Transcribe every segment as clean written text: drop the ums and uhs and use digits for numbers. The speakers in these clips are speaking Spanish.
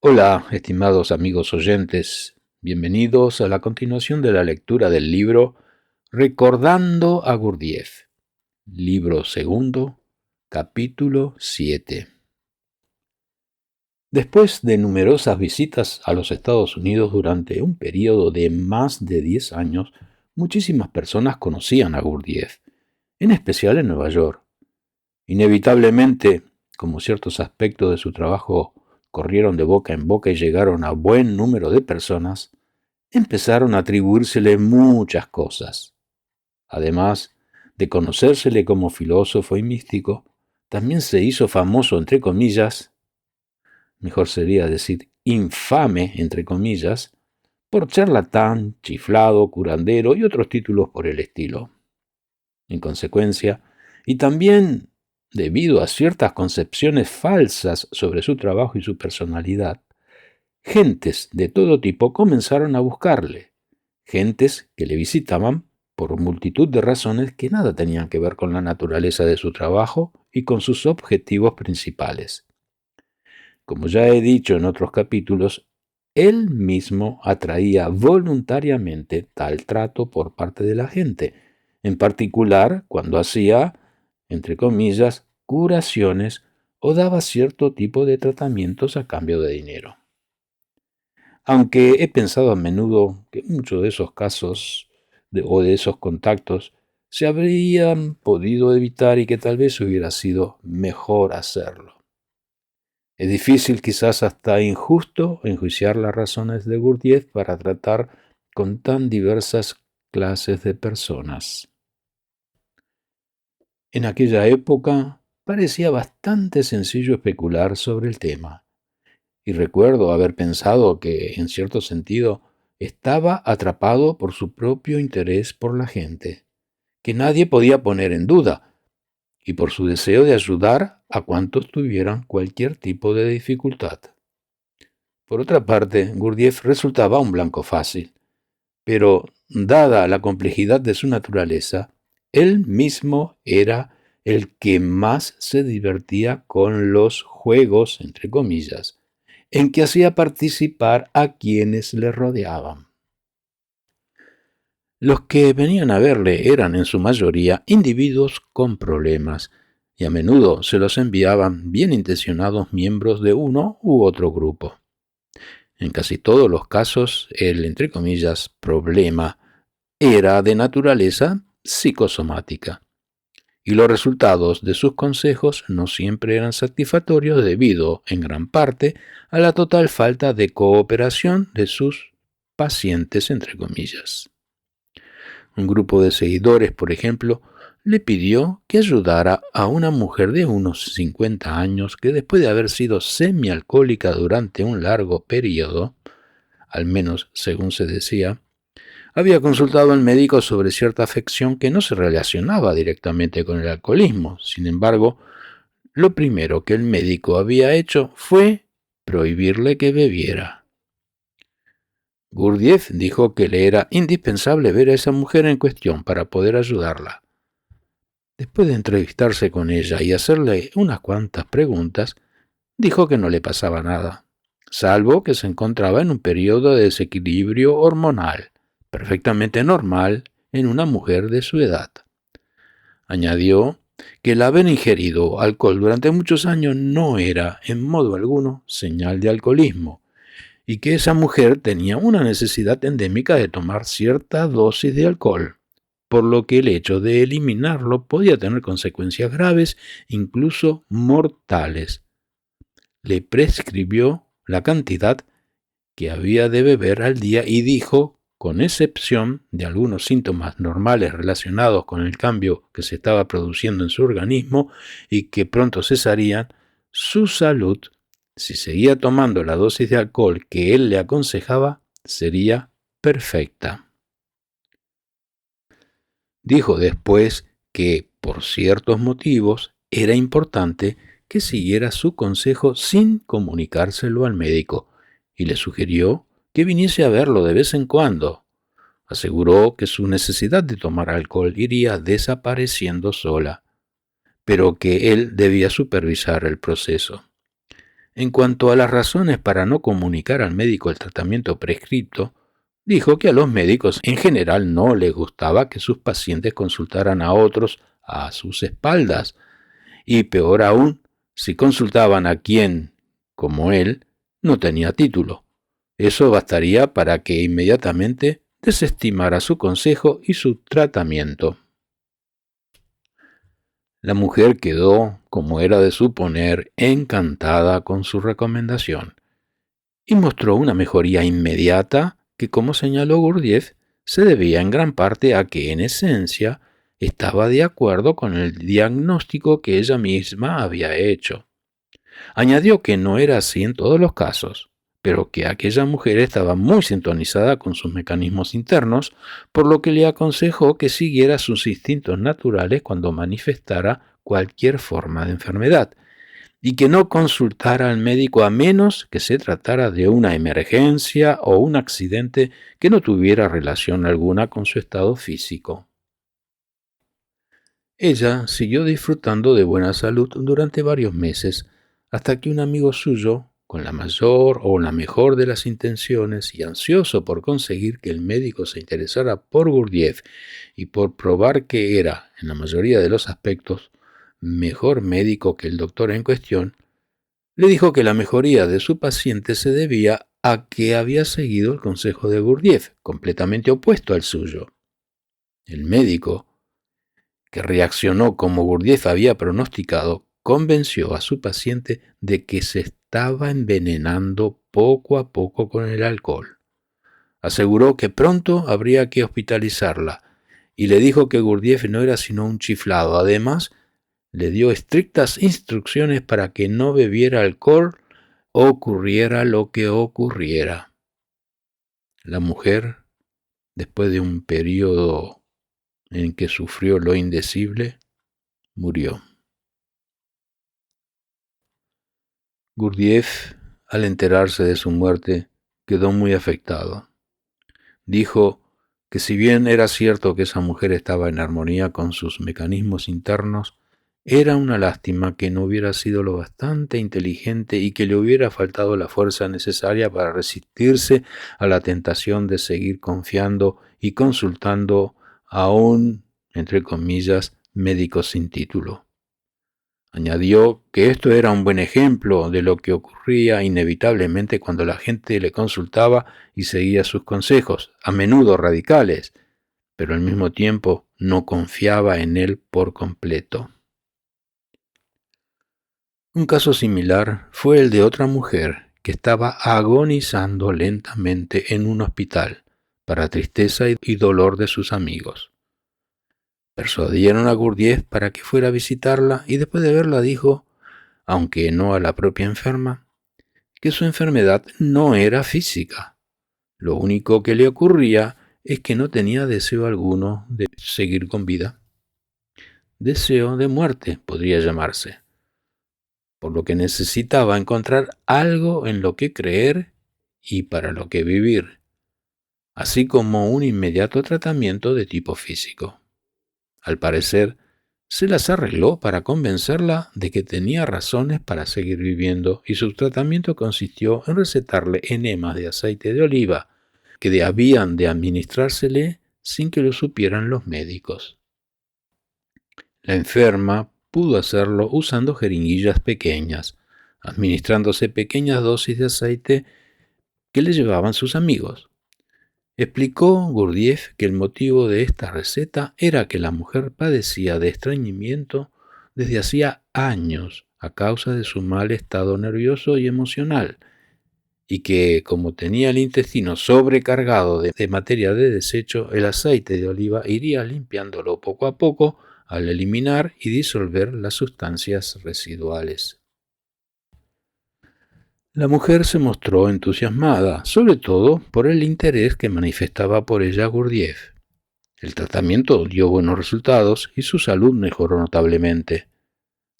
Hola, estimados amigos oyentes, bienvenidos a la continuación de la lectura del libro Recordando a Gurdjieff, libro segundo, capítulo 7. Después de numerosas visitas a los Estados Unidos durante un periodo de más de 10 años, muchísimas personas conocían a Gurdjieff, en especial en Nueva York. Inevitablemente, como ciertos aspectos de su trabajo corrieron de boca en boca y llegaron a buen número de personas, empezaron a atribuírsele muchas cosas. Además de conocérsele como filósofo y místico, también se hizo famoso, entre comillas, mejor sería decir infame, entre comillas, por charlatán, chiflado, curandero y otros títulos por el estilo. En consecuencia, y también debido a ciertas concepciones falsas sobre su trabajo y su personalidad, gentes de todo tipo comenzaron a buscarle, gentes que le visitaban por multitud de razones que nada tenían que ver con la naturaleza de su trabajo y con sus objetivos principales. Como ya he dicho en otros capítulos, él mismo atraía voluntariamente tal trato por parte de la gente, en particular cuando hacía, entre comillas, curaciones o daba cierto tipo de tratamientos a cambio de dinero. Aunque he pensado a menudo que muchos de esos casos o de esos contactos se habrían podido evitar y que tal vez hubiera sido mejor hacerlo. Es difícil, quizás hasta injusto, enjuiciar las razones de Gurdjieff para tratar con tan diversas clases de personas. En aquella época parecía bastante sencillo especular sobre el tema, y recuerdo haber pensado que, en cierto sentido, estaba atrapado por su propio interés por la gente, que nadie podía poner en duda, y por su deseo de ayudar a cuantos tuvieran cualquier tipo de dificultad. Por otra parte, Gurdjieff resultaba un blanco fácil, pero, dada la complejidad de su naturaleza, él mismo era el que más se divertía con los juegos, entre comillas, en que hacía participar a quienes le rodeaban. Los que venían a verle eran en su mayoría individuos con problemas, y a menudo se los enviaban bien intencionados miembros de uno u otro grupo. En casi todos los casos, el, entre comillas, problema era de naturaleza psicosomática, y los resultados de sus consejos no siempre eran satisfactorios debido, en gran parte, a la total falta de cooperación de sus pacientes, entre comillas. Un grupo de seguidores, por ejemplo, le pidió que ayudara a una mujer de unos 50 años que, después de haber sido semialcohólica durante un largo periodo, al menos según se decía, había consultado al médico sobre cierta afección que no se relacionaba directamente con el alcoholismo. Sin embargo, lo primero que el médico había hecho fue prohibirle que bebiera. Gurdjieff dijo que le era indispensable ver a esa mujer en cuestión para poder ayudarla. Después de entrevistarse con ella y hacerle unas cuantas preguntas, dijo que no le pasaba nada, salvo que se encontraba en un periodo de desequilibrio hormonal, perfectamente normal en una mujer de su edad. Añadió que el haber ingerido alcohol durante muchos años no era, en modo alguno, señal de alcoholismo, y que esa mujer tenía una necesidad endémica de tomar cierta dosis de alcohol, por lo que el hecho de eliminarlo podía tener consecuencias graves, incluso mortales. Le prescribió la cantidad que había de beber al día y dijo, con excepción de algunos síntomas normales relacionados con el cambio que se estaba produciendo en su organismo y que pronto cesarían, su salud, si seguía tomando la dosis de alcohol que él le aconsejaba, sería perfecta. Dijo después que, por ciertos motivos, era importante que siguiera su consejo sin comunicárselo al médico, y le sugirió que viniese a verlo de vez en cuando. Aseguró que su necesidad de tomar alcohol iría desapareciendo sola, pero que él debía supervisar el proceso. En cuanto a las razones para no comunicar al médico el tratamiento prescripto, dijo que a los médicos en general no les gustaba que sus pacientes consultaran a otros a sus espaldas, y peor aún, si consultaban a quien, como él, no tenía título. Eso bastaría para que inmediatamente desestimara su consejo y su tratamiento. La mujer quedó, como era de suponer, encantada con su recomendación y mostró una mejoría inmediata que, como señaló Gurdjieff, se debía en gran parte a que, en esencia, estaba de acuerdo con el diagnóstico que ella misma había hecho. Añadió que no era así en todos los casos, pero que aquella mujer estaba muy sintonizada con sus mecanismos internos, por lo que le aconsejó que siguiera sus instintos naturales cuando manifestara cualquier forma de enfermedad, y que no consultara al médico a menos que se tratara de una emergencia o un accidente que no tuviera relación alguna con su estado físico. Ella siguió disfrutando de buena salud durante varios meses, hasta que un amigo suyo, con la mayor o la mejor de las intenciones y ansioso por conseguir que el médico se interesara por Gurdjieff y por probar que era, en la mayoría de los aspectos, mejor médico que el doctor en cuestión, le dijo que la mejoría de su paciente se debía a que había seguido el consejo de Gurdjieff, completamente opuesto al suyo. El médico, que reaccionó como Gurdjieff había pronosticado, convenció a su paciente de que se estaba envenenando poco a poco con el alcohol. Aseguró que pronto habría que hospitalizarla y le dijo que Gurdjieff no era sino un chiflado. Además, le dio estrictas instrucciones para que no bebiera alcohol, ocurriera lo que ocurriera. La mujer, después de un periodo en que sufrió lo indecible, murió. Gurdjieff, al enterarse de su muerte, quedó muy afectado. Dijo que si bien era cierto que esa mujer estaba en armonía con sus mecanismos internos, era una lástima que no hubiera sido lo bastante inteligente y que le hubiera faltado la fuerza necesaria para resistirse a la tentación de seguir confiando y consultando a un, entre comillas, médico sin título. Añadió que esto era un buen ejemplo de lo que ocurría inevitablemente cuando la gente le consultaba y seguía sus consejos, a menudo radicales, pero al mismo tiempo no confiaba en él por completo. Un caso similar fue el de otra mujer que estaba agonizando lentamente en un hospital, para tristeza y dolor de sus amigos. Persuadieron a Gurdjieff para que fuera a visitarla y después de verla dijo, aunque no a la propia enferma, que su enfermedad no era física. Lo único que le ocurría es que no tenía deseo alguno de seguir con vida. Deseo de muerte podría llamarse, por lo que necesitaba encontrar algo en lo que creer y para lo que vivir, así como un inmediato tratamiento de tipo físico. Al parecer, se las arregló para convencerla de que tenía razones para seguir viviendo y su tratamiento consistió en recetarle enemas de aceite de oliva que habían de administrársele sin que lo supieran los médicos. La enferma pudo hacerlo usando jeringuillas pequeñas, administrándose pequeñas dosis de aceite que le llevaban sus amigos. Explicó Gurdjieff que el motivo de esta receta era que la mujer padecía de estreñimiento desde hacía años a causa de su mal estado nervioso y emocional, y que, como tenía el intestino sobrecargado de materia de desecho, el aceite de oliva iría limpiándolo poco a poco al eliminar y disolver las sustancias residuales. La mujer se mostró entusiasmada, sobre todo por el interés que manifestaba por ella Gurdjieff. El tratamiento dio buenos resultados y su salud mejoró notablemente.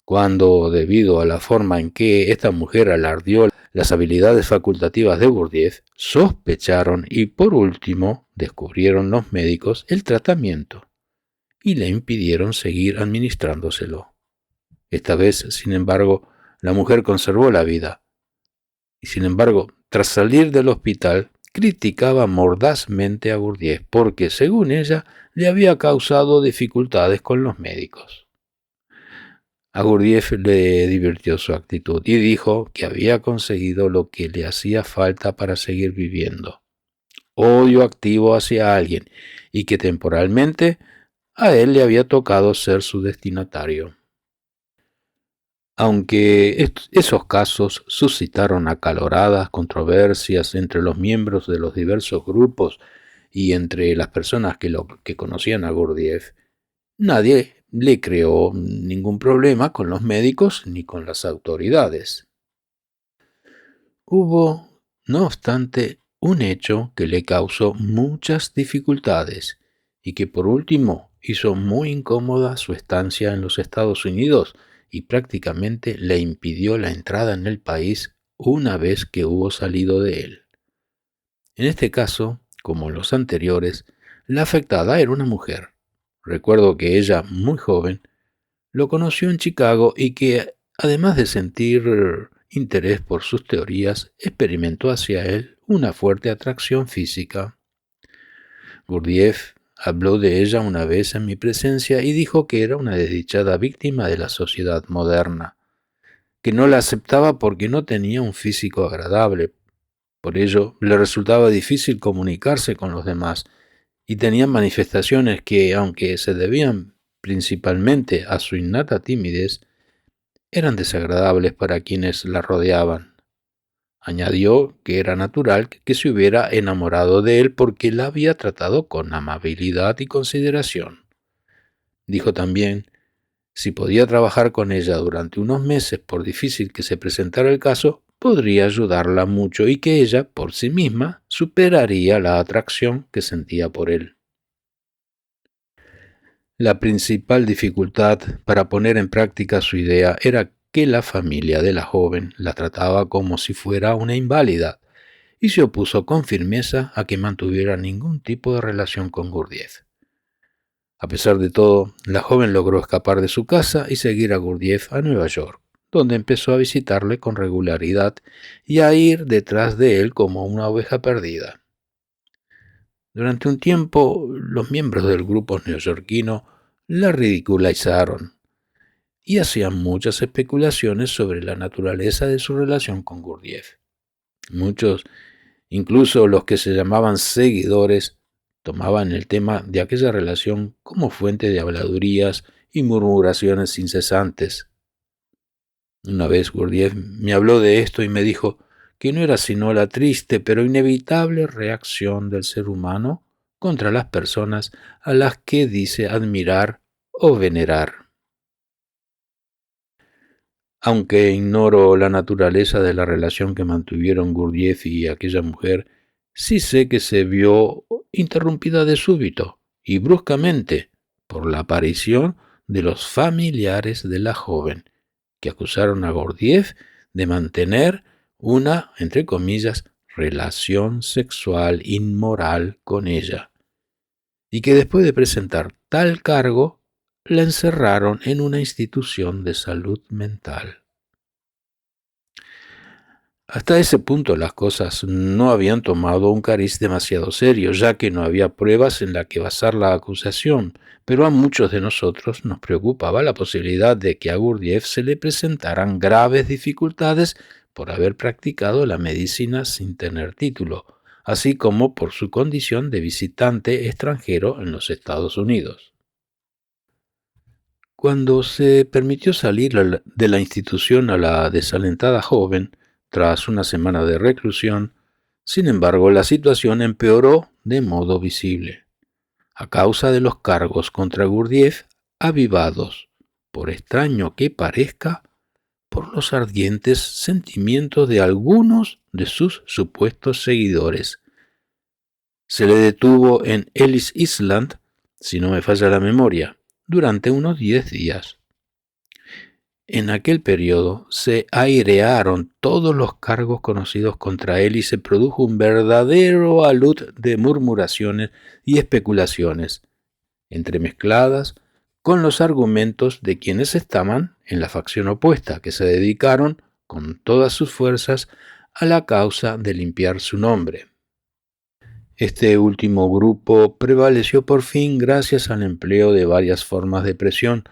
Cuando, debido a la forma en que esta mujer alardeó las habilidades facultativas de Gurdjieff, sospecharon y por último descubrieron los médicos el tratamiento y le impidieron seguir administrándoselo. Esta vez, sin embargo, la mujer conservó la vida, Y sin embargo, tras salir del hospital, criticaba mordazmente a Gurdjieff porque, según ella, le había causado dificultades con los médicos. A Gurdjieff le divirtió su actitud y dijo que había conseguido lo que le hacía falta para seguir viviendo: odio activo hacia alguien, y que temporalmente a él le había tocado ser su destinatario. Aunque esos casos suscitaron acaloradas controversias entre los miembros de los diversos grupos y entre las personas que conocían a Gurdjieff, nadie le creó ningún problema con los médicos ni con las autoridades. Hubo, no obstante, un hecho que le causó muchas dificultades y que por último hizo muy incómoda su estancia en los Estados Unidos y prácticamente le impidió la entrada en el país una vez que hubo salido de él. En este caso, como en los anteriores, la afectada era una mujer. Recuerdo que ella, muy joven, lo conoció en Chicago y que, además de sentir interés por sus teorías, experimentó hacia él una fuerte atracción física. Gurdjieff habló de ella una vez en mi presencia y dijo que era una desdichada víctima de la sociedad moderna, que no la aceptaba porque no tenía un físico agradable. Por ello, le resultaba difícil comunicarse con los demás y tenía manifestaciones que, aunque se debían principalmente a su innata timidez, eran desagradables para quienes la rodeaban. Añadió que era natural que se hubiera enamorado de él porque la había tratado con amabilidad y consideración. Dijo también, si podía trabajar con ella durante unos meses, por difícil que se presentara el caso, podría ayudarla mucho y que ella, por sí misma, superaría la atracción que sentía por él. La principal dificultad para poner en práctica su idea era que la familia de la joven la trataba como si fuera una inválida y se opuso con firmeza a que mantuviera ningún tipo de relación con Gurdjieff. A pesar de todo, la joven logró escapar de su casa y seguir a Gurdjieff a Nueva York, donde empezó a visitarle con regularidad y a ir detrás de él como una oveja perdida. Durante un tiempo, los miembros del grupo neoyorquino la ridiculizaron y hacían muchas especulaciones sobre la naturaleza de su relación con Gurdjieff. Muchos, incluso los que se llamaban seguidores, tomaban el tema de aquella relación como fuente de habladurías y murmuraciones incesantes. Una vez Gurdjieff me habló de esto y me dijo que no era sino la triste pero inevitable reacción del ser humano contra las personas a las que dice admirar o venerar. Aunque ignoro la naturaleza de la relación que mantuvieron Gurdjieff y aquella mujer, sí sé que se vio interrumpida de súbito y bruscamente por la aparición de los familiares de la joven, que acusaron a Gurdjieff de mantener una, entre comillas, relación sexual inmoral con ella, y que después de presentar tal cargo, la encerraron en una institución de salud mental. Hasta ese punto las cosas no habían tomado un cariz demasiado serio, ya que no había pruebas en las que basar la acusación, pero a muchos de nosotros nos preocupaba la posibilidad de que a Gurdjieff se le presentaran graves dificultades por haber practicado la medicina sin tener título, así como por su condición de visitante extranjero en los Estados Unidos. Cuando se permitió salir de la institución a la desalentada joven, tras una semana de reclusión, sin embargo, la situación empeoró de modo visible, a causa de los cargos contra Gurdjieff avivados, por extraño que parezca, por los ardientes sentimientos de algunos de sus supuestos seguidores. Se le detuvo en Ellis Island, si no me falla la memoria, durante unos 10 días. En aquel periodo se airearon todos los cargos conocidos contra él y se produjo un verdadero alud de murmuraciones y especulaciones, entremezcladas con los argumentos de quienes estaban en la facción opuesta, que se dedicaron con todas sus fuerzas a la causa de limpiar su nombre. Este último grupo prevaleció por fin gracias al empleo de varias formas de presión,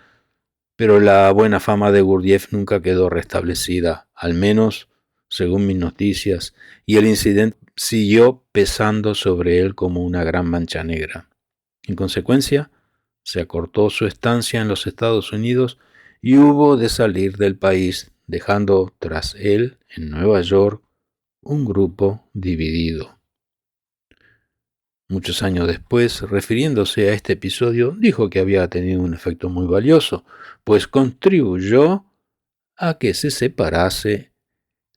pero la buena fama de Gurdjieff nunca quedó restablecida, al menos según mis noticias, y el incidente siguió pesando sobre él como una gran mancha negra. En consecuencia, se acortó su estancia en los Estados Unidos y hubo de salir del país, dejando tras él, en Nueva York, un grupo dividido. Muchos años después, refiriéndose a este episodio, dijo que había tenido un efecto muy valioso, pues contribuyó a que se separase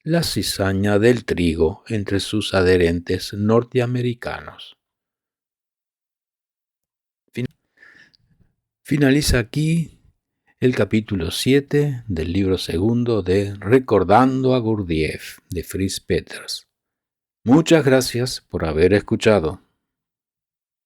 la cizaña del trigo entre sus adherentes norteamericanos. Finaliza aquí el capítulo 7 del libro segundo de Recordando a Gurdjieff, de Fritz Peters. Muchas gracias por haber escuchado.